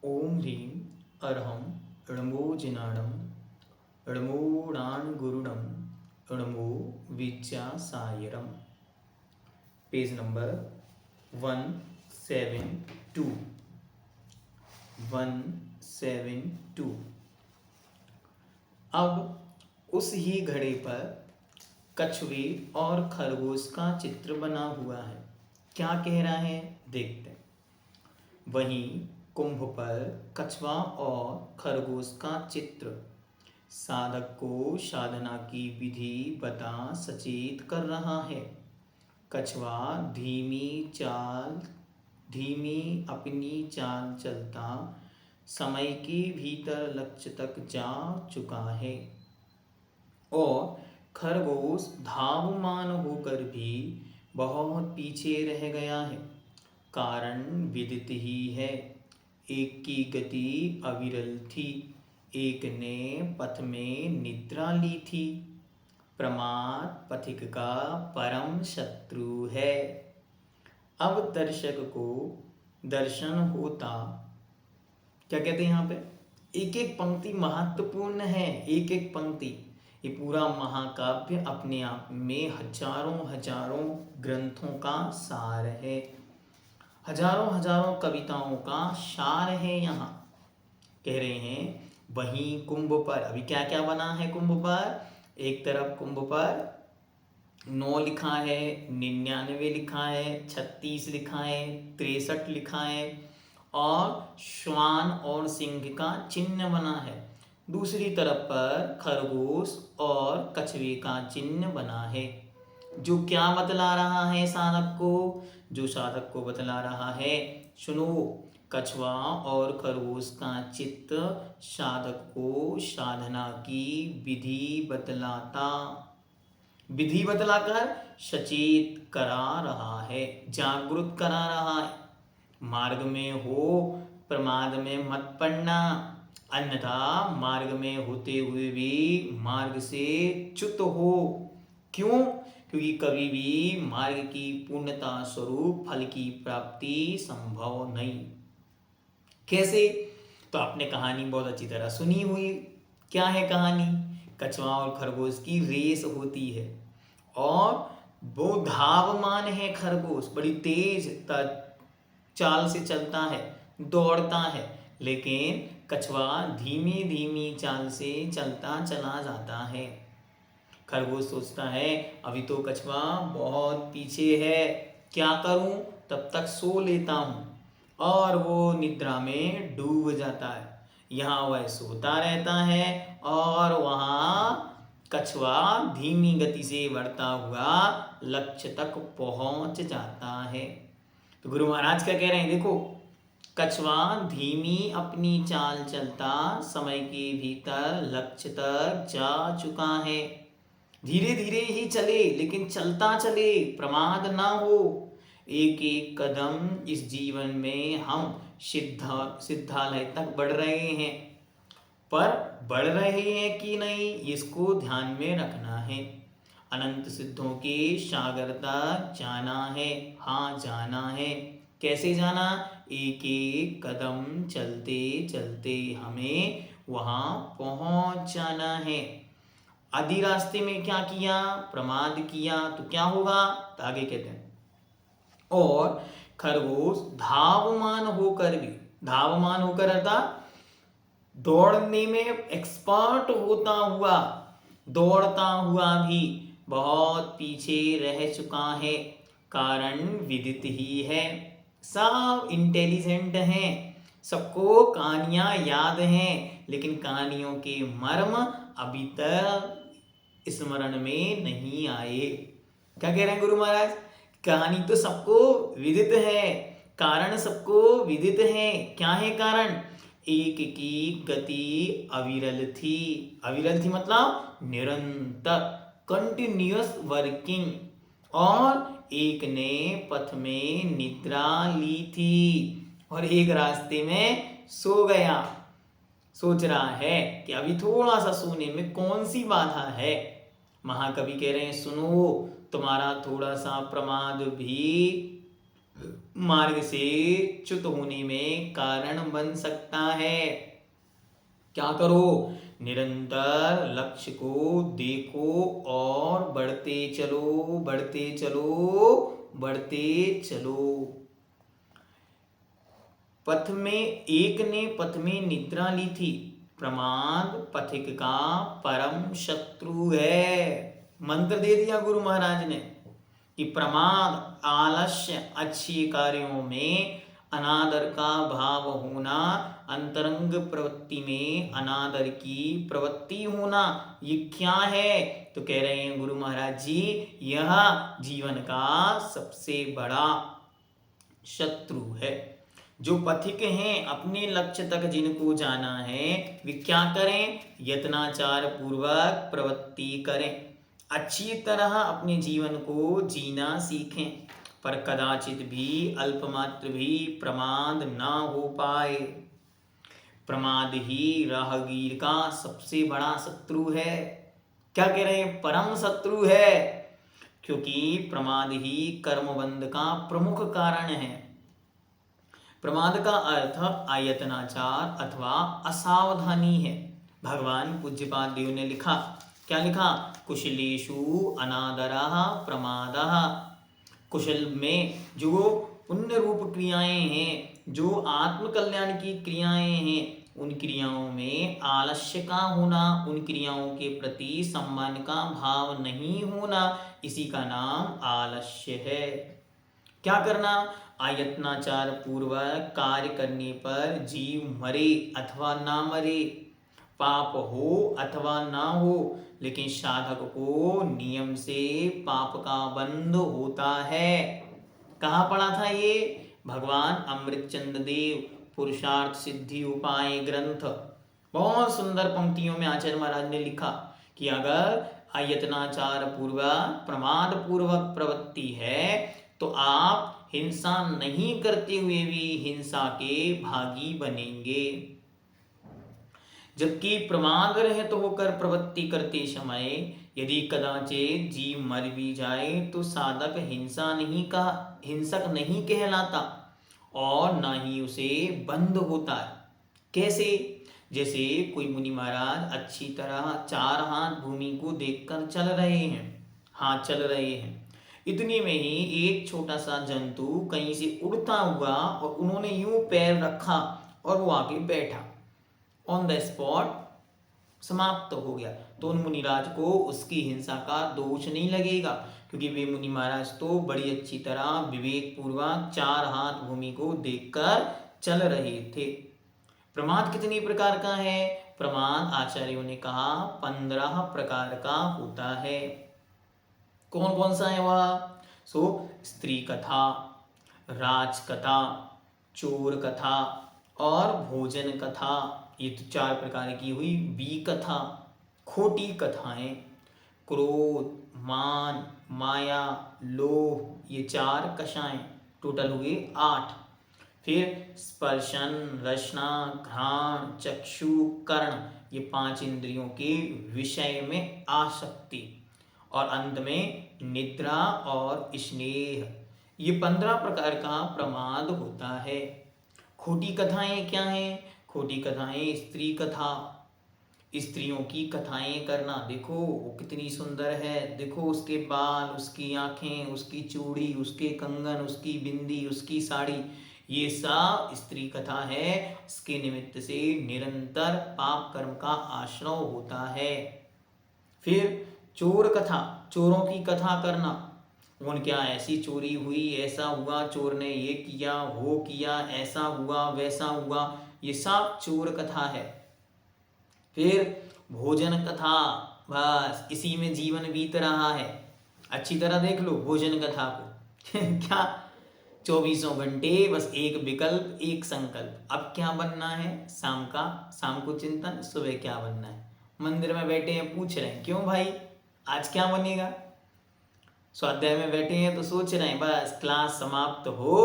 ओम ह्रीं अरहं णमो जिनाणं णमोणाणगुरुणं णमो विद्यासायरम। Page number 172। 172। अब उस ही घड़े पर कछुए और खरगोश का चित्र बना हुआ है। क्या कह रहा है देखते हैं। वहीं कुंभ पर कछुआ और खरगोश का चित्र साधक को साधना की विधि बता सचेत कर रहा है। कछुआ धीमी अपनी चाल चलता समय के भीतर लक्ष्य तक जा चुका है और खरगोश धावमान होकर भी बहुत पीछे रह गया है। कारण विदित ही है। एक की गति अविरल थी, एक ने पथ में निद्रा ली थी। प्रमाद पथिक का परम शत्रु है। अब दर्शक को दर्शन होता। क्या कहते हैं यहाँ पे? एक एक पंक्ति महत्वपूर्ण है। एक एक पंक्ति, ये पूरा महाकाव्य अपने आप में हजारों हजारों ग्रंथों का सार है। हजारों हजारों कविताओं का सार है। यहाँ कह रहे हैं वहीं कुंभ पर अभी क्या क्या बना है। कुंभ पर एक तरफ कुंभ पर 9 लिखा है, 99 लिखा है, 36 लिखा है, 63 लिखा है और श्वान और सिंह का चिन्ह बना है। दूसरी तरफ पर खरगोश और कछुए का चिन्ह बना है। जो क्या बतला रहा है साधक को? जो साधक को बतला रहा है, सुनो, कछुआ और खरगोश का चित्त साधक को साधना की विधि बतलाता, विधि बतलाकर सचेत करा रहा है, जागरूक करा रहा है। मार्ग में हो प्रमाद में मत पड़ना, अन्यथा मार्ग में होते हुए भी मार्ग से च्युत हो। क्यों? क्योंकि कभी भी मार्ग की पूर्णता स्वरूप फल की प्राप्ति संभव नहीं। कैसे? तो आपने कहानी बहुत अच्छी तरह सुनी हुई। क्या है कहानी? कछुआ और खरगोश की रेस होती है और वो धावमान है। खरगोश बड़ी तेज चाल से चलता है, दौड़ता है, लेकिन कछुआ धीमी धीमी चाल से चलता चला जाता है। खरगोश सोचता है अभी तो कछुआ बहुत पीछे है, क्या करूं? तब तक सो लेता हूं। और वो निद्रा में डूब जाता है। यहाँ वह सोता रहता है और वहाँ कछुआ धीमी गति से बढ़ता हुआ लक्ष्य तक पहुंच जाता है। तो गुरु महाराज क्या कह रहे हैं देखो, कछुआ धीमी अपनी चाल चलता समय के भीतर लक्ष्य तक जा चुका है। धीरे धीरे ही चले, लेकिन चलता चले, प्रमाद ना हो। एक एक कदम इस जीवन में हम सिद्धालय तक बढ़ रहे हैं, पर बढ़ रहे हैं कि नहीं इसको ध्यान में रखना है। अनंत सिद्धों के सागर तक जाना है। हाँ, जाना है। कैसे जाना? एक एक कदम चलते चलते हमें वहां पहुंच जाना है। आधे रास्ते में क्या किया? प्रमाद किया तो क्या होगा? तो आगे कहते हैं और खरगोश धावमान होकर अर्थात दौड़ने में एक्सपर्ट होता हुआ, दौड़ता हुआ भी बहुत पीछे रह चुका है। कारण विदित ही है। सब इंटेलिजेंट हैं, सबको कहानियां याद हैं, लेकिन कहानियों के मर्म अभी तक स्मरण में नहीं आए। क्या कह रहे हैं गुरु महाराज? कहानी तो सबको विदित है, कारण सबको विदित है। क्या है कारण? एक की गति अविरल थी। अविरल थी मतलब निरंतर, कंटिन्यूअस वर्किंग। और एक ने पथ में निद्रा ली थी और एक रास्ते में सो गया। सोच रहा है कि अभी थोड़ा सा सोने में कौन सी बाधा है। महाकवि कह रहे हैं सुनो, तुम्हारा थोड़ा सा प्रमाद भी मार्ग से च्युत होने में कारण बन सकता है। क्या करो? निरंतर लक्ष्य को देखो और बढ़ते चलो, बढ़ते चलो, बढ़ते चलो। एक ने पथ में निद्रा ली थी। प्रमाद पथिक का परम शत्रु है। मंत्र दे दिया गुरु महाराज ने कि प्रमाद, आलस्य, अच्छे कार्यों में अनादर का भाव होना, अंतरंग प्रवृत्ति में अनादर की प्रवृत्ति होना, ये क्या है? तो कह रहे हैं गुरु महाराज जी, यह जीवन का सबसे बड़ा शत्रु है। जो पथिक हैं, अपने लक्ष्य तक जिनको जाना है, वे क्या करें? यत्नाचार पूर्वक प्रवृत्ति करें, अच्छी तरह अपने जीवन को जीना सीखें, पर कदाचित भी अल्पमात्र भी प्रमाद ना हो पाए। प्रमाद ही राहगीर का सबसे बड़ा शत्रु है। क्या कह रहे हैं? परम शत्रु है, क्योंकि प्रमाद ही कर्मबंध का प्रमुख कारण है। प्रमाद का अर्थ आयतनाचार अथवा असावधानी है। भगवान पूज्यपाद देव ने लिखा, क्या लिखा? कुशलेषु अनादरः प्रमादः। कुशल में जो पुण्य रूप क्रियाएं हैं, जो आत्म कल्याण की क्रियाएं हैं, उन क्रियाओं में आलस्य का होना, उन क्रियाओं के प्रति सम्मान का भाव नहीं होना, इसी का नाम आलस्य है। क्या करना? आयत्नाचार पूर्वक कार्य करने पर जीव मरे अथवा ना मरे, पाप हो अथवा ना हो, लेकिन साधक को नियम से पाप का बंध होता है। कहाँ पढ़ा था ये? भगवान अमृतचंद देव पुरुषार्थ सिद्धि उपाय ग्रंथ। बहुत सुंदर पंक्तियों में आचार्य महाराज ने लिखा कि अगर आयतनाचार पूर्वक प्रमाद पूर्वक प्रवृत्ति है तो आप हिंसा नहीं करते हुए भी हिंसा के भागी बनेंगे। जबकि प्रमाद रहित होकर प्रवृत्ति करते समय यदि कदाचित जीव मर भी जाए तो साधक हिंसक नहीं कहलाता और ना ही उसे बंध होता है। कैसे? जैसे कोई मुनि महाराज अच्छी तरह 4 हाथ भूमि को देखकर चल रहे हैं, इतने में ही एक छोटा सा जंतु कहीं से उड़ता हुआ और उन्होंने यूं पैर रखा और वो आके बैठा, ऑन द स्पॉट समाप्त हो गया। तो उन मुनिराज को उसकी हिंसा का दोष नहीं लगेगा, क्योंकि वे मुनि महाराज तो बड़ी अच्छी तरह विवेक पूर्वक 4 हाथ भूमि को देखकर चल रहे थे। प्रमाद कितनी प्रकार का है? प्रमाद आचार्यों ने कहा 15 प्रकार का होता है। कौन कौन सा है वह? स्त्री कथा, राज कथा, चोर कथा और भोजन कथा, ये तो 4 प्रकार की हुई। बी कथा, खोटी कथाएं, क्रोध, मान, माया, लोभ, ये 4 कषाएं, टोटल हुए 8। फिर स्पर्शन, रसना, घ्राण, चक्षु, कर्ण, ये 5 इंद्रियों के विषय में आसक्ति, और अंत में निद्रा और स्नेह, ये 15 प्रकार का प्रमाद होता है। खोटी कथाएं क्या हैं? खोटी कथाएं स्त्री कथा, स्त्रियों की कथाएं करना। देखो वो कितनी सुंदर है, देखो उसके बाल, उसकी आंखें, उसकी चूड़ी, उसके कंगन, उसकी बिंदी, उसकी साड़ी, ये सब स्त्री कथा है। इसके निमित्त से निरंतर पाप कर्म का आश्रय होता है। फिर चोर कथा, चोरों की कथा करना, उनके यहाँ ऐसी चोरी हुई, ऐसा हुआ, चोर ने ये किया, वो किया, ऐसा हुआ, वैसा हुआ, ये सब चोर कथा है। फिर भोजन कथा, बस इसी में जीवन बीत रहा है। अच्छी तरह देख लो भोजन कथा को क्या 24 घंटे बस एक विकल्प, एक संकल्प। अब क्या बनना है? शाम को चिंतन, सुबह क्या बनना है। मंदिर में बैठे हैं, पूछ रहे हैं क्यों भाई आज क्या बनेगा? स्वाध्याय में बैठे हैं तो सोच रहे हैं बस क्लास समाप्त हो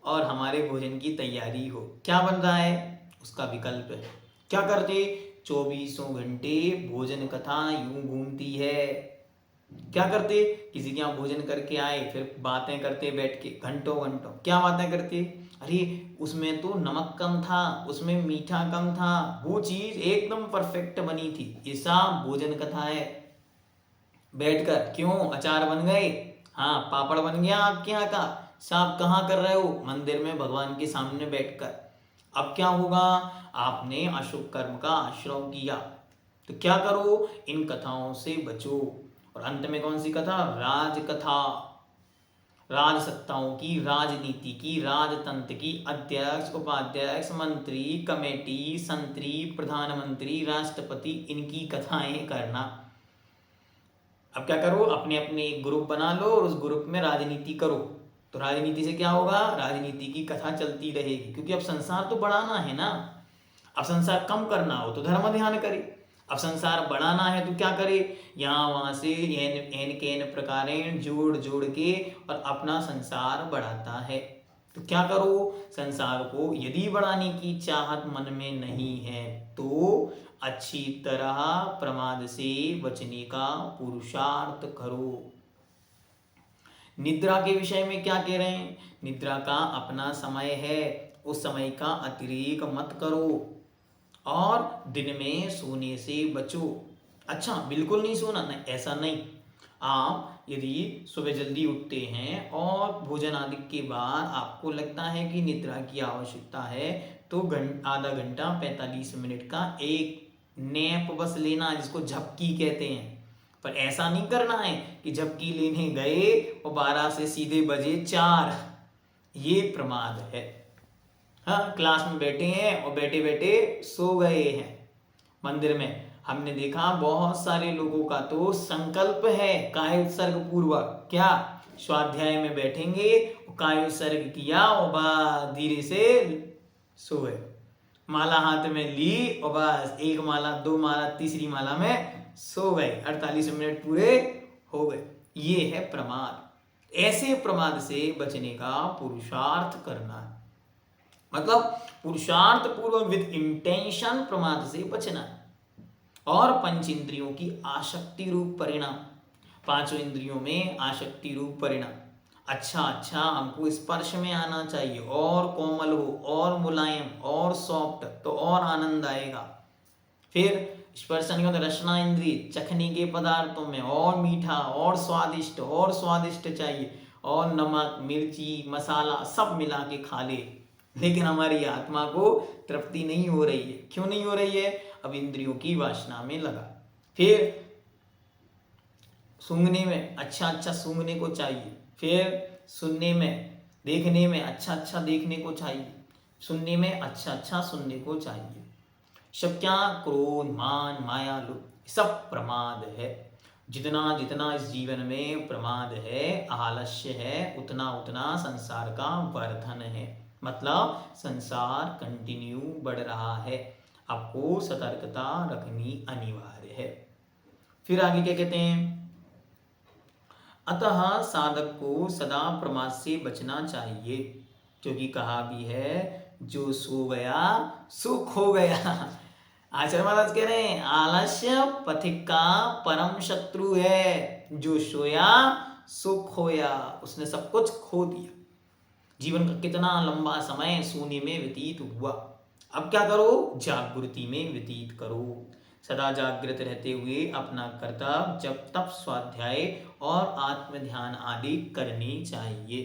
और हमारे भोजन की तैयारी हो। क्या बन रहा है? उसका विकल्प है। क्या करते? 24 घंटे भोजन कथा यूं घूमती है। क्या करते, किसी के यहाँ भोजन करके आए, फिर बातें करते बैठ के घंटों घंटों। क्या बातें करते, अरे उसमें तो नमक कम था, उसमें मीठा कम था, वो चीज एकदम परफेक्ट बनी थी। ऐसा भोजन कथा है। बैठकर, क्यों, अचार बन गए, हाँ पापड़ बन गया आपके यहाँ का, साहब कहाँ कर रहे हो, मंदिर में भगवान के सामने बैठकर। अब क्या होगा, आपने अशुभ कर्म का आश्रय किया। तो क्या करो, इन कथाओं से बचो। और अंत में कौन सी कथा, राज कथा। राजसत्ताओं की, राजनीति की, राजतंत्र की, अध्यक्ष, उपाध्यक्ष, मंत्री, कमेटी, संतरी, प्रधानमंत्री, राष्ट्रपति, इनकी कथाएं करना। अब क्या करो, अपने अपने एक ग्रुप बना लो और उस ग्रुप में राजनीति करो। तो राजनीति से क्या होगा, राजनीति की कथा चलती रहेगी, क्योंकि अब संसार तो बढ़ाना है ना। अब संसार कम करना हो तो धर्म ध्यान करे, अब संसार बढ़ाना है तो क्या करे, यहाँ वहां से एन केन प्रकारेण जोड़ जोड़ के और अपना संसार बढ़ाता है। तो क्या करो, संसार को यदि बढ़ाने की चाहत मन में नहीं है तो अच्छी तरह प्रमाद से बचने का पुरुषार्थ करो। निद्रा के विषय में क्या कह रहे हैं, निद्रा का अपना समय है, उस समय का अतिरेक मत करो और दिन में सोने से बचो। अच्छा बिल्कुल नहीं सोना, नहीं ऐसा नहीं। आप यदि सुबह जल्दी उठते हैं और भोजन आदि के बाद आपको लगता है कि निद्रा की आवश्यकता है तो आधा घंटा 45 मिनट का एक नैप बस लेना, जिसको झपकी कहते हैं। पर ऐसा नहीं करना है कि झपकी लेने गए और 12 से सीधे बजे 4, ये प्रमाद है। हाँ, क्लास में बैठे हैं और बैठे बैठे सो गए हैं। मंदिर में हमने देखा बहुत सारे लोगों का तो संकल्प है काय उत्सर्ग पूर्वक, क्या स्वाध्याय में बैठेंगे, काय उत्सर्ग किया और बस धीरे से सो गए, माला हाथ में ली और बस एक माला, दो माला, तीसरी माला में सो गए, 48 मिनट पूरे हो गए। ये है प्रमाद। ऐसे प्रमाद से बचने का पुरुषार्थ करना है, मतलब पुरुषार्थ पूर्वक विद इंटेंशन प्रमाद से बचना। और पंच इंद्रियों की आसक्ति रूप परिणाम, पांचों इंद्रियों में आसक्ति रूप परिणाम। अच्छा अच्छा हमको स्पर्श में आना चाहिए, और कोमल हो और मुलायम और सॉफ्ट तो और आनंद आएगा। फिर स्पर्श नहीं होता, रसना इंद्रिय, चखने के पदार्थों में और मीठा और स्वादिष्ट चाहिए, और नमक मिर्ची मसाला सब मिला के खा ले। लेकिन हमारी आत्मा को तृप्ति नहीं हो रही है। क्यों नहीं हो रही है, अब इंद्रियों की वासना में लगा। फिर सूंघने में अच्छा अच्छा सूंघने को चाहिए, फिर सुनने में देखने में अच्छा अच्छा देखने को चाहिए, सुनने में अच्छा अच्छा सुनने को चाहिए। सब क्या, क्रोध मान माया लोभ सब प्रमाद है। जितना जितना इस जीवन में प्रमाद है, आलस्य है, उतना उतना संसार का वर्धन है, मतलब संसार कंटिन्यू बढ़ रहा है। आपको सतर्कता रखनी अनिवार्य है। फिर आगे क्या कहते हैं, अतः साधक को सदा प्रमाद से बचना चाहिए, क्योंकि कहा भी है जो सो गया सुख हो गया। आचार्य महाराज कह रहे हैं आलस्य पथिक का परम शत्रु है, जो सोया सुख खोया, उसने सब कुछ खो दिया। जीवन का कितना लंबा समय सोने में व्यतीत हुआ, अब क्या करो, जागृति में व्यतीत करो। सदा जागृत रहते हुए अपना कर्तव्य जप तप स्वाध्याय और आत्म ध्यान आदि करनी चाहिए।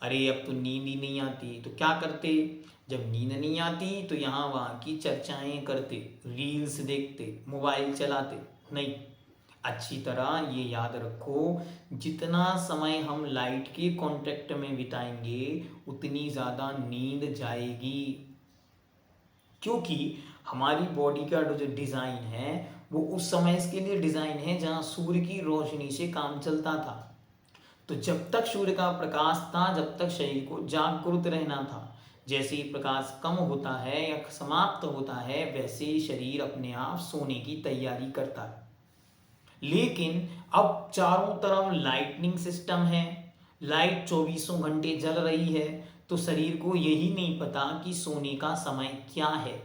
अरे अब तो नींद ही नहीं आती तो क्या करते, जब नींद नहीं आती तो यहाँ वहाँ की चर्चाएं करते, रील्स देखते, मोबाइल चलाते। नहीं, अच्छी तरह ये याद रखो, जितना समय हम लाइट के कांटेक्ट में बिताएंगे उतनी ज़्यादा नींद जाएगी, क्योंकि हमारी बॉडी का जो डिज़ाइन है वो उस समय इसके लिए डिज़ाइन है जहाँ सूर्य की रोशनी से काम चलता था। तो जब तक सूर्य का प्रकाश था, जब तक शरीर को जागृत रहना था। जैसे ही प्रकाश कम होता है या समाप्त होता है, वैसे ही शरीर अपने आप सोने की तैयारी करता है। लेकिन अब चारों तरफ लाइटनिंग सिस्टम है, लाइट 24 घंटे जल रही है, तो शरीर को यही नहीं पता कि सोने का समय क्या है।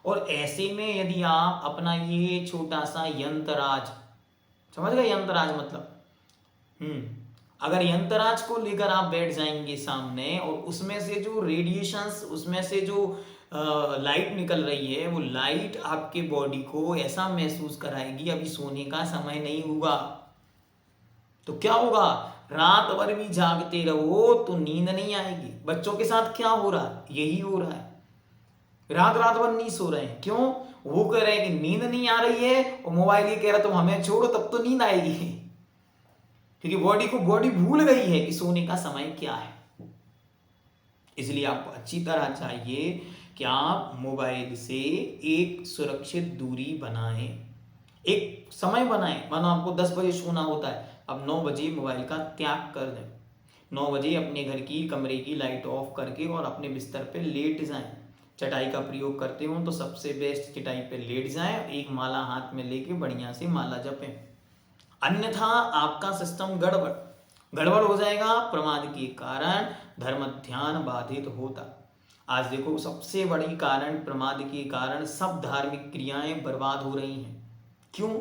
और ऐसे में यदि आप अपना ये छोटा सा यंत्र आज समझ गए यंतराज मतलब। अगर यंतराज को लेकर आप बैठ जाएंगे सामने और उसमें से जो रेडिएशंस, उसमें से जो लाइट निकल रही है, वो लाइट आपके बॉडी को ऐसा महसूस कराएगी अभी सोने का समय नहीं होगा। तो क्या होगा, रात भर भी जागते रहो तो नींद नहीं आएगी। बच्चों के साथ क्या हो रहा है, यही हो रहा है, रात रात भर नहीं सो रहे हैं। क्यों, वो कह रहे हैं कि नींद नहीं आ रही है और मोबाइल ये कह रहा तुम हमें छोड़ो तब तो नींद आएगी, क्योंकि बॉडी भूल गई है कि सोने का समय क्या है। इसलिए आपको अच्छी तरह चाहिए कि आप मोबाइल से एक सुरक्षित दूरी बनाएं, एक समय बनाएं। मानो आपको 10 बजे सोना होता है, अब 9 बजे मोबाइल का त्याग कर दें। 9 बजे अपने घर की कमरे की लाइट ऑफ करके और अपने बिस्तर पे लेट जाएं। चटाई का प्रयोग करते हो तो सबसे बेस्ट चटाई पे लेट जाएं, एक माला हाथ में लेके बढ़िया से माला जपें। अन्यथा आपका सिस्टम गड़बड़ हो जाएगा। प्रमाद के कारण धर्म ध्यान बाधित होता। आज देखो सबसे बड़ी कारण, प्रमाद के कारण सब धार्मिक क्रियाएं बर्बाद हो रही हैं। क्यों,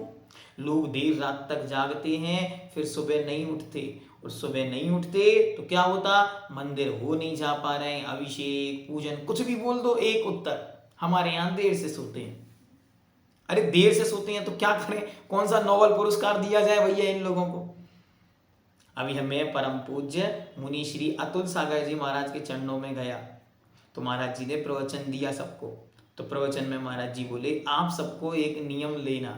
लोग देर रात तक जागते हैं, फिर सुबह नहीं उठते, और सुबह नहीं उठते तो क्या होता, मंदिर हो नहीं जा पा रहे हैं, अभिषेक पूजन कुछ भी बोल दो एक उत्तर, हमारे यहाँ देर से सोते हैं। अरे देर से सोते हैं तो क्या करें, कौन सा नोबेल पुरस्कार दिया जाए भैया इन लोगों को। अभी हमें परम पूज्य मुनि श्री अतुल सागर जी महाराज के चरणों में गया तो महाराज जी ने प्रवचन दिया सबको। तो प्रवचन में महाराज जी बोले आप सबको एक नियम लेना।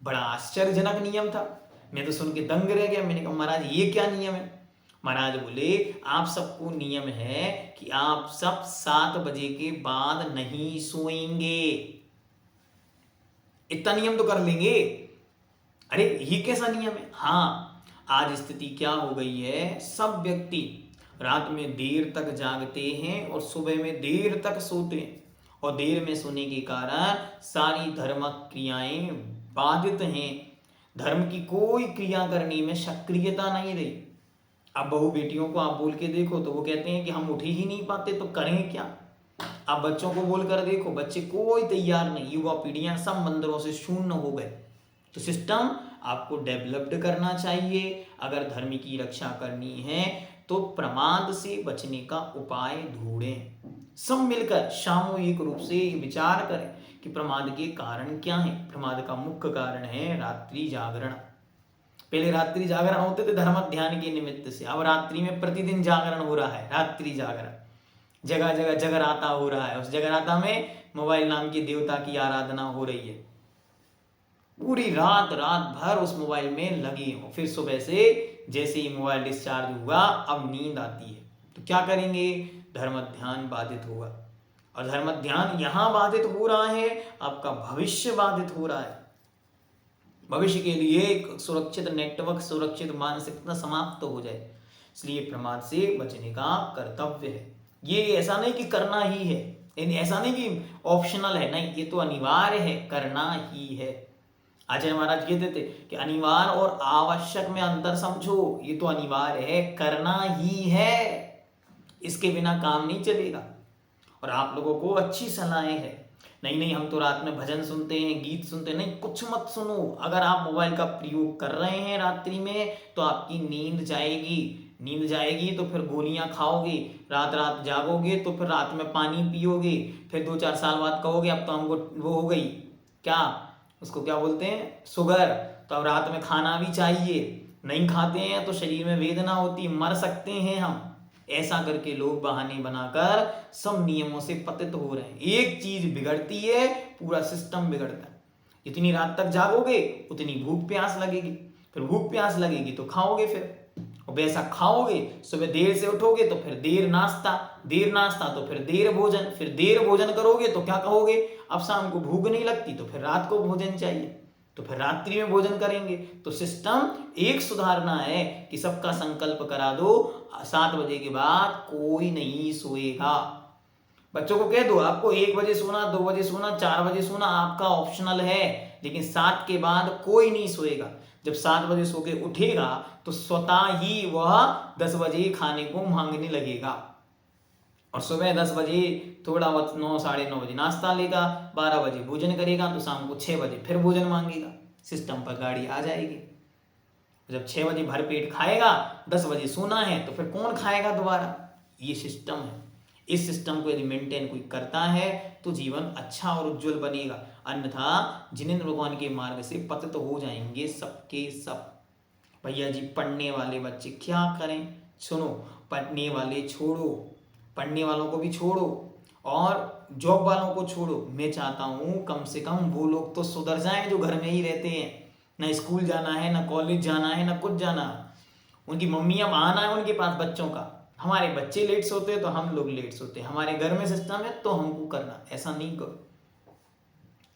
बड़ा आश्चर्यजनक नियम था, मैं तो सुन के दंग रह गया। मैंने कहा महाराज ये क्या नियम है। महाराज बोले आप सबको नियम है कि आप सब 7 बजे के बाद नहीं सोएंगे। इतना नियम तो कर लेंगे। अरे ये कैसा नियम है। हाँ, आज स्थिति क्या हो गई है, सब व्यक्ति रात में देर तक जागते हैं और सुबह में देर तक सोते हैं, और देर में सोने के कारण सारी धर्म क्रियाएं बाधित हैं। धर्म की कोई क्रिया करने में सक्रियता नहीं रही। अब बहू बेटियों को आप बोल के देखो तो वो कहते हैं कि हम उठ ही नहीं पाते तो करें क्या। आप बच्चों को बोल कर देखो, बच्चे कोई तैयार नहीं, युवा पीढ़ियां सब मंदिरों से शून्य हो गए। तो सिस्टम आपको डेवलप्ड करना चाहिए। अगर धर्म की रक्षा करनी है तो प्रमाद से बचने का उपाय ढूंढें। सब मिलकर सामूहिक रूप से विचार करें कि प्रमाद के कारण क्या है। प्रमाद का मुख्य कारण है रात्रि जागरण। पहले रात्रि जागरण होते थे धर्म ध्यान के निमित्त से, अब रात्रि में प्रतिदिन जागरण हो रहा है। रात्रि जागरण, जगह जगह जगराता हो रहा है। उस जगराता में मोबाइल नाम की देवता की आराधना हो रही है। पूरी रात भर उस मोबाइल में लगे हो, फिर सुबह से जैसे ही मोबाइल डिस्चार्ज हुआ अब नींद आती है तो क्या करेंगे, धर्म ध्यान बाधित होगा। और धर्म ध्यान यहां बाधित हो रहा है, आपका भविष्य बाधित हो रहा है। भविष्य के लिए एक सुरक्षित नेटवर्क, सुरक्षित मानसिकता समाप्त हो जाए। इसलिए प्रमाद से बचने का कर्तव्य है। ये ऐसा नहीं कि करना ही है, ऐसा नहीं कि ऑप्शनल है, नहीं, ये तो अनिवार्य है, करना ही है। आचार्य महाराज कहते थे कि अनिवार्य और आवश्यक में अंतर समझो। ये तो अनिवार्य है, करना ही है, इसके बिना काम नहीं चलेगा। और आप लोगों को अच्छी सलाहें है, नहीं हम तो रात में भजन सुनते हैं, गीत सुनते हैं, नहीं, कुछ मत सुनो। अगर आप मोबाइल का प्रयोग कर रहे हैं रात्रि में तो आपकी नींद जाएगी तो फिर गोलियां खाओगे, रात जागोगे तो फिर रात में पानी पियोगे, फिर 2-4 साल बाद कहोगे अब तो हमको वो हो गई, क्या उसको क्या बोलते हैं, शुगर, तो अब रात में खाना भी चाहिए, नहीं खाते हैं तो शरीर में वेदना होती, मर सकते हैं हम। ऐसा करके लोग बहाने बनाकर सब नियमों से पतित हो रहे हैं। एक चीज बिगड़ती है, पूरा सिस्टम बिगड़ता है। जितनी रात तक जागोगे उतनी भूख प्यास लगेगी, फिर भूख प्यास लगेगी तो खाओगे, फिर और वैसा खाओगे, सुबह देर से उठोगे तो फिर देर नाश्ता तो फिर देर भोजन करोगे तो क्या कहोगे, अब शाम को भूख नहीं लगती तो फिर रात को भोजन चाहिए, तो फिर रात्रि में भोजन करेंगे। तो सिस्टम एक सुधारना है कि सबका संकल्प करा दो, 7 बजे के बाद कोई नहीं सोएगा। बच्चों को कह दो आपको 1 बजे सोना, 2 बजे सोना, 4 बजे सोना आपका ऑप्शनल है, लेकिन 7 के बाद कोई नहीं सोएगा। जब 7 बजे सो के उठेगा तो स्वतः ही वह 10 बजे खाने को मांगने लगेगा, और सुबह 10 बजे थोड़ा बहुत 9, साढ़े 9 बजे नाश्ता लेगा, 12 बजे भोजन करेगा तो शाम को 6 बजे फिर भोजन मांगेगा। सिस्टम पर गाड़ी आ जाएगी। जब 6 बजे भरपेट खाएगा, 10 बजे सोना है, तो फिर कौन खाएगा दोबारा? ये सिस्टम है। इस सिस्टम को यदि मेंटेन कोई करता है तो जीवन अच्छा और उज्जवल बनेगा, अन्यथा जिनेंद्र भगवान के मार्ग से पतित हो जाएंगे सबके सब। भैया जी, पढ़ने वाले बच्चे क्या करें? सुनो, पढ़ने वाले छोड़ो, पढ़ने वालों को भी छोड़ो और जॉब वालों को छोड़ो। मैं चाहता हूँ कम से कम वो लोग तो सुधर जाएं जो घर में ही रहते हैं, ना स्कूल जाना है, ना कॉलेज जाना है, ना कुछ जाना। उनकी मम्मियाँ बहाना है उनके पास बच्चों का, हमारे बच्चे लेट सोते हैं तो हम लोग लेट सोते हैं, हमारे घर में सिस्टम है तो हमको करना। ऐसा नहीं करो।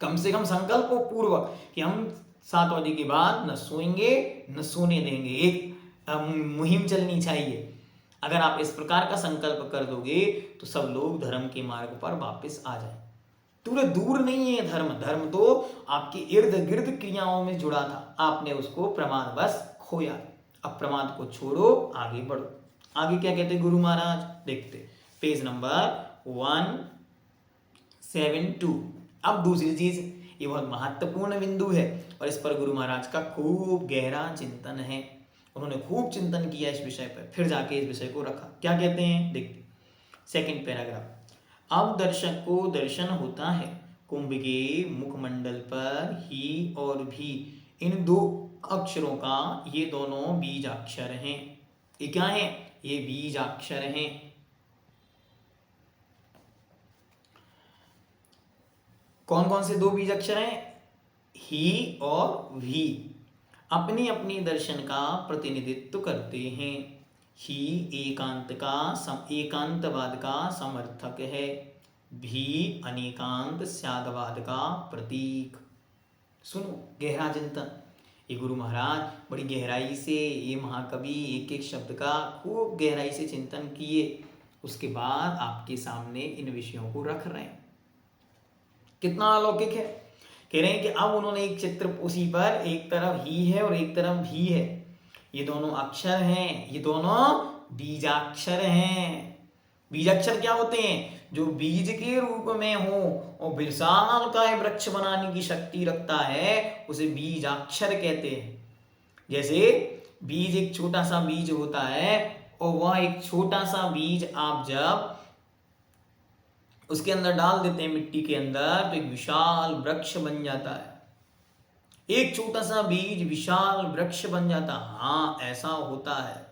कम से कम संकल्प पूर्वक कि हम 7 बजे के बाद न सोएंगे न सोने देंगे, एक मुहिम चलनी चाहिए। अगर आप इस प्रकार का संकल्प कर दोगे तो सब लोग धर्म के मार्ग पर वापस आ जाए। पूरे दूर नहीं है धर्म, धर्म तो आपके इर्द गिर्द क्रियाओं में जुड़ा था, आपने उसको प्रमादवश खोया। अब प्रमाद को छोड़ो, आगे बढ़ो। आगे क्या कहते गुरु महाराज, देखते पेज नंबर 172। अब दूसरी चीज, ये बहुत महत्वपूर्ण बिंदु है और इस पर गुरु महाराज का खूब गहरा चिंतन है। उन्होंने खूब चिंतन किया इस विषय पर, फिर जाके इस विषय को रखा। क्या कहते हैं, देखते सेकंड पैराग्राफ। अब दर्शक को दर्शन होता है कुंभ के मुखमंडल पर ही और भी इन 2 अक्षरों का, ये दोनों बीजाक्षर हैं। ये क्या है? ये बीजाक्षर हैं। कौन कौन से 2 बीजाक्षर हैं? ही और भी अपनी अपनी दर्शन का प्रतिनिधित्व करते हैं। ही एकांतवाद का समर्थक है, भी अनेकांत स्यादवाद का प्रतीक। सुनो गहरा चिंतन, ये गुरु महाराज बड़ी गहराई से, ये महाकवि एक एक शब्द का खूब गहराई से चिंतन किए, उसके बाद आपके सामने इन विषयों को रख रहे हैं। कितना अलौकिक है। कह रहे हैं कि अब उन्होंने एक चित्र उसी पर एक तरफ ही है और एक तरफ भी है, ये दोनों अक्षर हैं, ये दोनों बीजाक्षर हैं। बीजाक्षर क्या होते हैं? जो बीज के रूप में हो और विशाल काय वृक्ष बनाने की शक्ति रखता है, उसे बीजाक्षर कहते हैं। जैसे बीज, एक छोटा सा बीज होता है और वह एक छोटा सा बीज आप जब उसके अंदर डाल देते हैं मिट्टी के अंदर, तो एक विशाल वृक्ष बन जाता है। एक छोटा सा बीज विशाल वृक्ष बन जाता। हाँ, ऐसा होता है।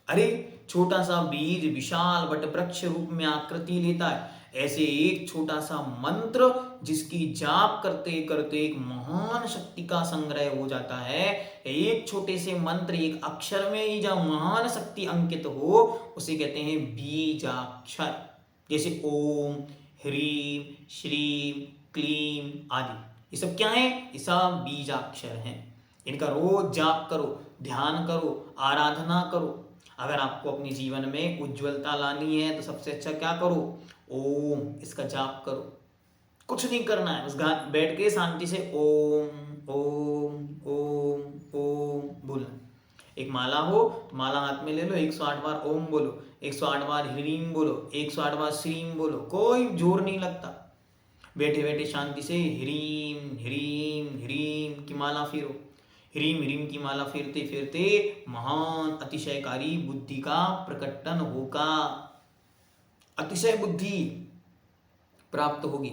अरे छोटा सा बीज विशाल वट वृक्ष रूप में आकृति लेता है। ऐसे एक छोटा सा मंत्र जिसकी जाप करते करते एक महान शक्ति का संग्रह हो जाता है। एक छोटे से मंत्र, एक अक्षर में ही जब महान शक्ति अंकित हो, उसे कहते हैं बीजाक्षर। जैसे ओम, ह्रीम, श्रीम, क्लीम आदि, ये सब क्या है? ये सब बीजाक्षर हैं। इनका रोज जाप करो, ध्यान करो, आराधना करो। अगर आपको अपने जीवन में उज्ज्वलता लानी है तो सबसे अच्छा क्या करो? ओम, इसका जाप करो। कुछ नहीं करना है, बस बैठ के शांति से ओम ओम ओम ओम बोलना। एक माला हो तो माला हाथ में ले लो, 108 बार ओम बोलो, 108 बार ह्रीम बोलो, 108 बार श्रीम बोलो, कोई जोर नहीं लगता। बैठे बैठे शांति से ह्रीम ह्रीम ह्रीम की माला फेरो। ह्रीम ह्रीम की माला फेरते फेरते महान अतिशयकारी बुद्धि का प्रकटन होगा, अतिशय बुद्धि प्राप्त होगी।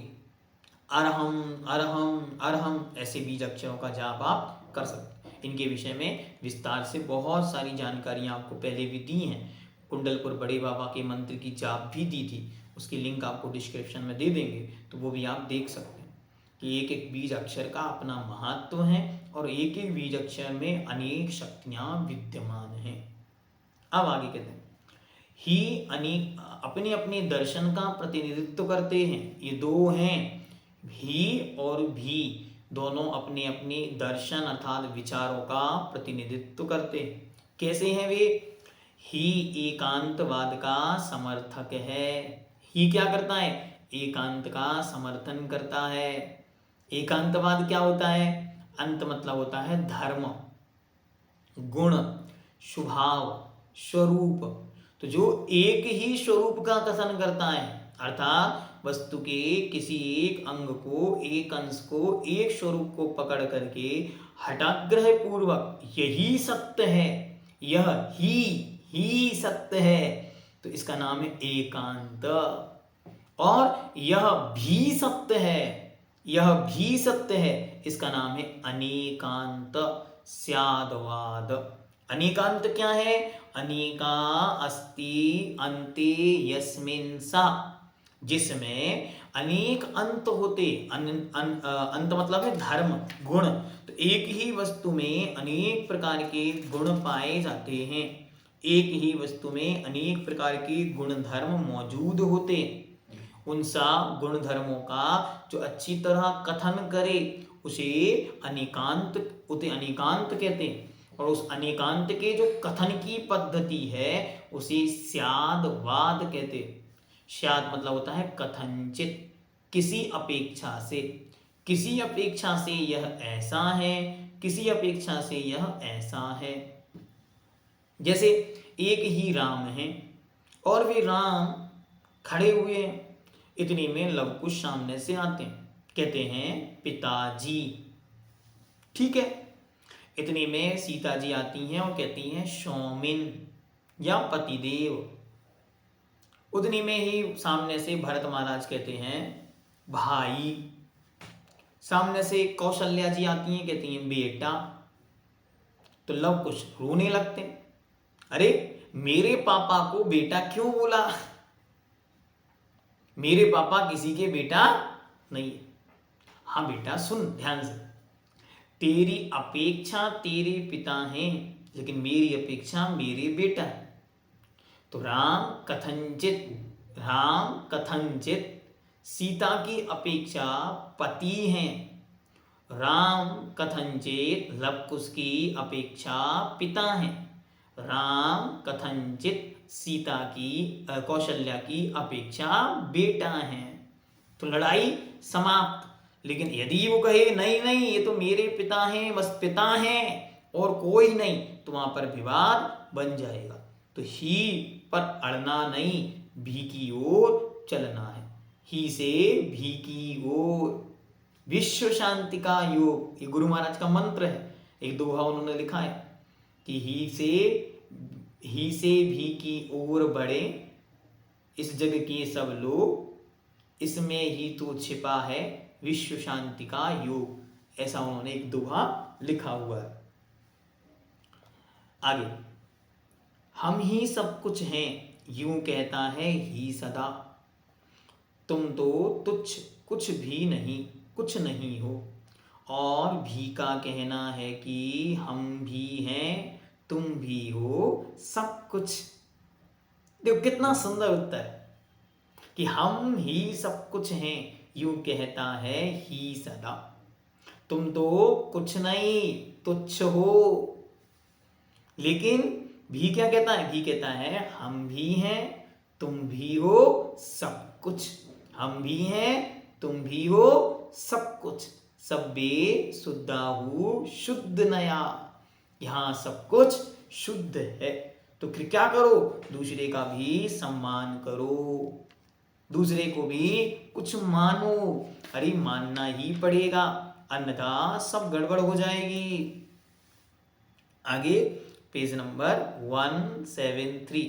अरहम अरहम अरहम, ऐसे बीज अक्षरों का जाप आप कर सकते हैं। इनके विषय में विस्तार से बहुत सारी जानकारियां आपको पहले भी दी हैं। कुंडलपुर बड़े बाबा के मंत्र की जाप भी दी थी, उसकी लिंक आपको डिस्क्रिप्शन में दे देंगे, तो वो भी आप देख सकते हैं कि एक एक बीज अक्षर का अपना महत्व है और एक एक बीज अक्षर में अनेक शक्तियां विद्यमान हैं। अब आगे कहते हैं, ही अनेक अपने अपने दर्शन का प्रतिनिधित्व करते हैं। ये 2 हैं, ही और भी, दोनों अपने अपने दर्शन अर्थात विचारों का प्रतिनिधित्व करते हैं। कैसे हैं वे? ही एकांतवाद का समर्थक है। ही क्या करता है? एकांत का समर्थन करता है। एकांतवाद क्या होता है? अंत मतलब होता है धर्म, गुण, स्वभाव, स्वरूप। तो जो एक ही स्वरूप का कथन करता है, अर्थात वस्तु के किसी एक अंग को, एक अंश को, एक स्वरूप को पकड़ करके हठाग्रह पूर्वक यही सत्य है, यह ही सत्य है, तो इसका नाम है एकांत। और यह भी सत्य है, यह भी सत्य है, इसका नाम है अनेकांत, स्यादवाद। अनेकांत क्या है? अनेका अस्ति अन्ते यस्मिन् सा, जिसमें अनेक अंत होते, अंत मतलब है धर्म, गुण। तो एक ही वस्तु में अनेक प्रकार के गुण पाए जाते हैं, एक ही वस्तु में अनेक प्रकार के गुण धर्म मौजूद होते। उन सा गुण धर्मों का जो अच्छी तरह कथन करे उसे अनेकांत कहते हैं। और उस अनेकांत के जो कथन की पद्धति है उसे स्यादवाद कहते हैं। स्याद मतलब होता है कथनचित, किसी अपेक्षा से, किसी अपेक्षा से यह ऐसा है, किसी अपेक्षा से यह ऐसा है। जैसे एक ही राम है और वे राम खड़े हुए हैं, इतने में लव कुश सामने से आते हैं, कहते हैं पिताजी, ठीक है। इतने में सीता जी आती हैं और कहती हैं स्वामिन या पतिदेव। उतनी में ही सामने से भरत महाराज कहते हैं भाई। सामने से कौशल्या जी आती हैं, कहती हैं बेटा। तो लव कुश रोने लगते हैं, अरे मेरे पापा को बेटा क्यों बोला? मेरे पापा किसी के बेटा नहीं है। हाँ बेटा सुन ध्यान से, तेरी अपेक्षा तेरे पिता हैं, लेकिन मेरी अपेक्षा मेरे बेटा है। तो राम कथंचित सीता की अपेक्षा पति हैं, राम कथंचित लव कुश की अपेक्षा पिता हैं, राम कथंचित सीता की कौशल्या की अपेक्षा बेटा है। तो लड़ाई समाप्त। लेकिन यदि वो कहे नहीं नहीं ये तो मेरे पिता हैं, बस पिता हैं और कोई नहीं, तो वहां पर विवाद बन जाएगा। तो ही पर अड़ना नहीं, भी की ओर चलना है, ही से भी की ओर। विश्व शांति का योग, ये गुरु महाराज का मंत्र है। एक दोहा उन्होंने लिखा है कि ही से भी की ओर बढ़े, इस जग के सब लोग, इसमें ही तो छिपा है विश्व शांति का योग। ऐसा उन्होंने एक दोहा लिखा हुआ है। आगे, हम ही सब कुछ हैं यूं कहता है ही सदा, तुम तो तुच्छ कुछ भी नहीं, कुछ नहीं हो। और भी का कहना है कि हम भी हैं तुम भी हो सब कुछ। देखो कितना सुंदर उत्तर है कि हम ही सब कुछ हैं यूं कहता है ही सदा, तुम तो कुछ नहीं तुच्छ हो। लेकिन भी क्या कहता है? भी कहता है हम भी हैं तुम भी हो सब कुछ, हम भी हैं तुम भी हो सब कुछ। सब्बे शुद्धाहु शुद्ध नया, यहां सब कुछ शुद्ध है। तो फिर क्या करो? दूसरे का भी सम्मान करो, दूसरे को भी कुछ मानो। अरे मानना ही पड़ेगा, अन्यथा सब गड़बड़ हो जाएगी। आगे पेज नंबर 173।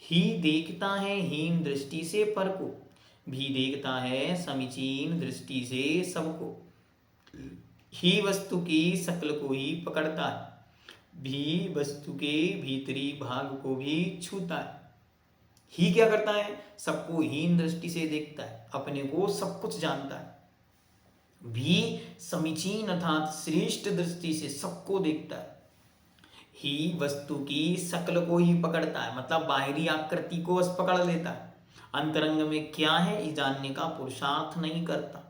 ही देखता है हीन दृष्टि से पर को, भी देखता है समीचीन दृष्टि से सबको। ही वस्तु की शकल को ही पकड़ता है, भी वस्तु के भीतरी भाग को भी छूता है। ही क्या करता है? सबको हीन दृष्टि से देखता है, अपने को सब कुछ जानता है। भी समीचीन अर्थात श्रेष्ठ दृष्टि से सबको देखता है। ही वस्तु की शकल को ही पकड़ता है, मतलब बाहरी आकृति को बस पकड़ लेता है, अंतरंग में क्या है ये जानने का पुरुषार्थ नहीं करता।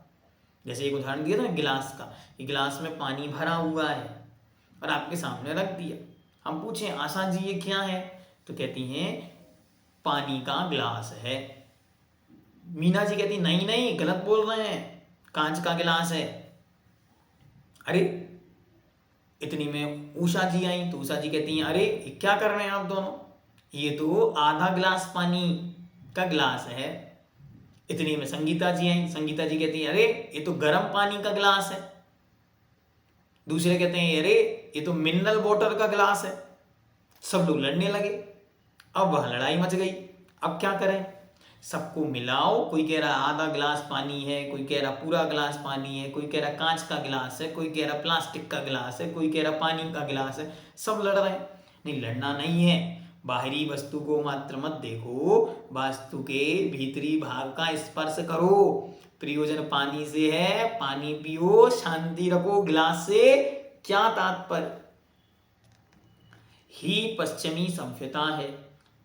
जैसे एक उदाहरण दिया था ना गिलास का, ये गिलास में पानी भरा हुआ है और आपके सामने रख दिया। हम पूछें आशा जी ये क्या है, तो कहती हैं पानी का गिलास है। मीना जी कहती नहीं नहीं गलत बोल रहे हैं, कांच का गिलास है। अरे इतनी में उषा जी आई, तो उषा जी कहती हैं अरे क्या कर रहे हैं आप दोनों, ये तो आधा गिलास पानी का गिलास है। इतनी में संगीता जी आई। संगीता जी कहती है, अरे ये तो गर्म पानी का गिलास है। दूसरे कहते हैं, अरे ये तो मिनरल वाटर का गिलास है। सब लोग लड़ने लगे। अब वह लड़ाई मच गई। अब क्या करें, सबको मिलाओ। कोई कह रहा आधा गिलास पानी है, कोई कह रहा पूरा गिलास पानी है, कोई कह रहा कांच का गिलास है, कोई कह रहा प्लास्टिक का गिलास है, कोई कह रहा पानी का गिलास है। सब लड़ रहे हैं। नहीं, लड़ना नहीं है। बाहरी वस्तु को मात्र मत देखो, वास्तु के भीतरी भाग का स्पर्श करो। प्रयोजन पानी से है, पानी पियो, शांति रखो। गिलास से क्या तात्पर्य। ही पश्चिमी सभ्यता है,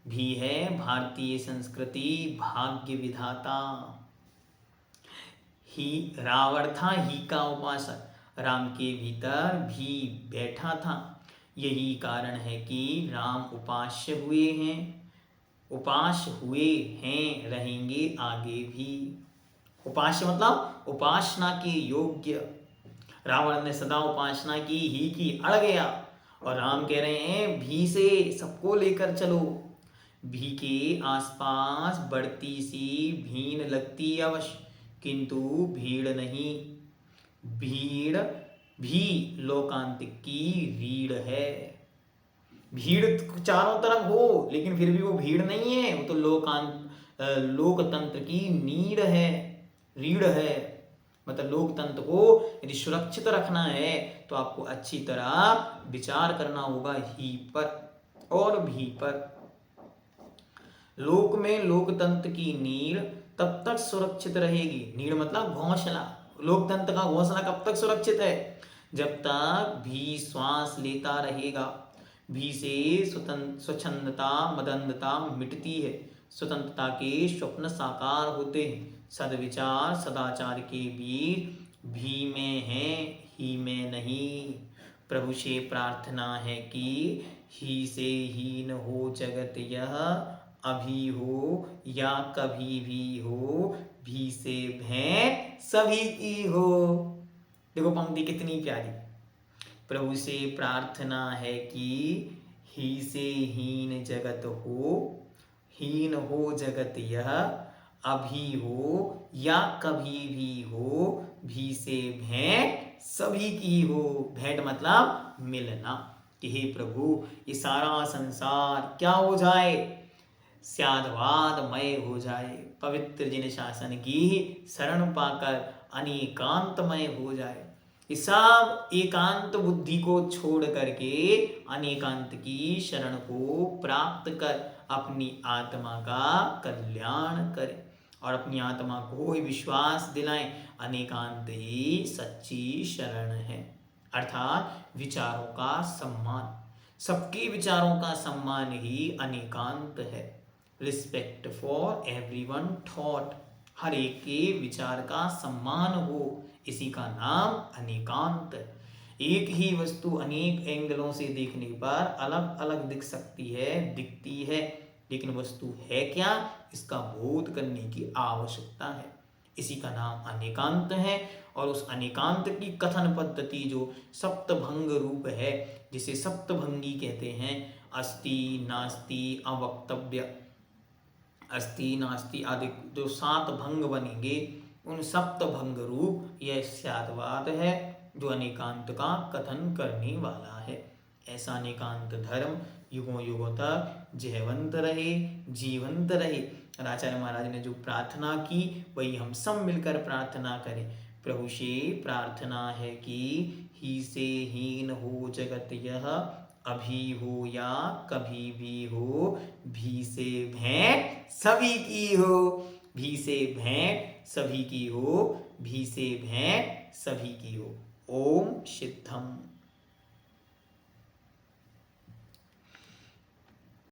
भी है भारतीय संस्कृति भाग्य विधाता। ही रावण था, ही का उपासक, राम के भीतर भी बैठा था। यही कारण है कि राम उपास्य हुए हैं, उपास्य हुए हैं, रहेंगे आगे भी। उपास्य मतलब उपासना के योग्य। रावण ने सदा उपासना की, ही की, अड़ गया। और राम कह रहे हैं, भी से सबको लेकर चलो। भी के आसपास बढ़ती सी भीड़ लगती अवश्य, किंतु भीड़ नहीं। भीड़ भी लोकांतिक की रीढ़ है। भीड़ चारों तरफ हो, लेकिन फिर भी वो भीड़ नहीं है, वो तो लोकतंत्र की नीड़ है, रीढ़ है। मतलब लोकतंत्र को यदि सुरक्षित रखना है तो आपको अच्छी तरह विचार करना होगा ही पर और भी पर। लोक में लोकतंत्र की नीड़ तब तक सुरक्षित रहेगी। नीड़ मतलब घोंसला। लोकतंत्र का घोंसला कब तक सुरक्षित है, जब तक भी श्वास लेता रहेगा। भी से स्वच्छंदता मदंधता मिटती है। स्वतंत्रता के स्वप्न साकार होते हैं। सदविचार सदाचार के बीच भी में है, ही में नहीं। प्रभु से प्रार्थना है कि ही से हीन हो जगत यह, अभी हो या कभी भी हो, भी से भेंट सभी की हो। देखो पंक्ति कितनी प्यारी। प्रभु से प्रार्थना है कि ही से हीन जगत हो, हीन हो जगत यह, अभी हो या कभी भी हो, भी से भेंट सभी की हो। भेंट मतलब मिलना, कि हे प्रभु ये सारा संसार क्या हो जाए, स्यादवादमय हो जाए। पवित्र जिन शासन की शरण पाकर अनेकांतमय हो जाए। ये सब एकांत बुद्धि को छोड़ करके अनेकांत की शरण को प्राप्त कर अपनी आत्मा का कल्याण करें और अपनी आत्मा को ही विश्वास दिलाएं अनेकांत ही सच्ची शरण है। अर्थात विचारों का सम्मान, सबके विचारों का सम्मान ही अनेकांत है। रिस्पेक्ट फॉर एवरीवन थॉट, हर एक के विचार का सम्मान हो, इसी का नाम अनेकांत। एक ही वस्तु अनेक एंगलों से देखने पर अलग अलग दिख सकती है, दिखती है, लेकिन वस्तु है क्या, इसका बोध करने की आवश्यकता है। इसी का नाम अनेकांत है। और उस अनेकांत की कथन पद्धति जो सप्तभंग रूप है, जिसे सप्तभंगी कहते हैं, अस्ति नास्ति अवक्तव्य, अस्ति नास्ति आदि जो 7 भंग बनेंगे, उन सप्तभंग रूप यह स्यादवाद है, जो अनेकांत का कथन करने वाला है। ऐसा अनेकांत धर्म युगों युगों तक जयवंत रहे, जीवंत रहे। आचार्य महाराज ने जो प्रार्थना की वही हम सब मिलकर प्रार्थना करें। प्रभु से प्रार्थना है कि ही से हीन हो जगत यह, अभी हो या कभी भी हो, भी से भेंट सभी की हो, भी से भेंट सभी की हो, भी से भेंट सभी की हो। ओम सिद्धम।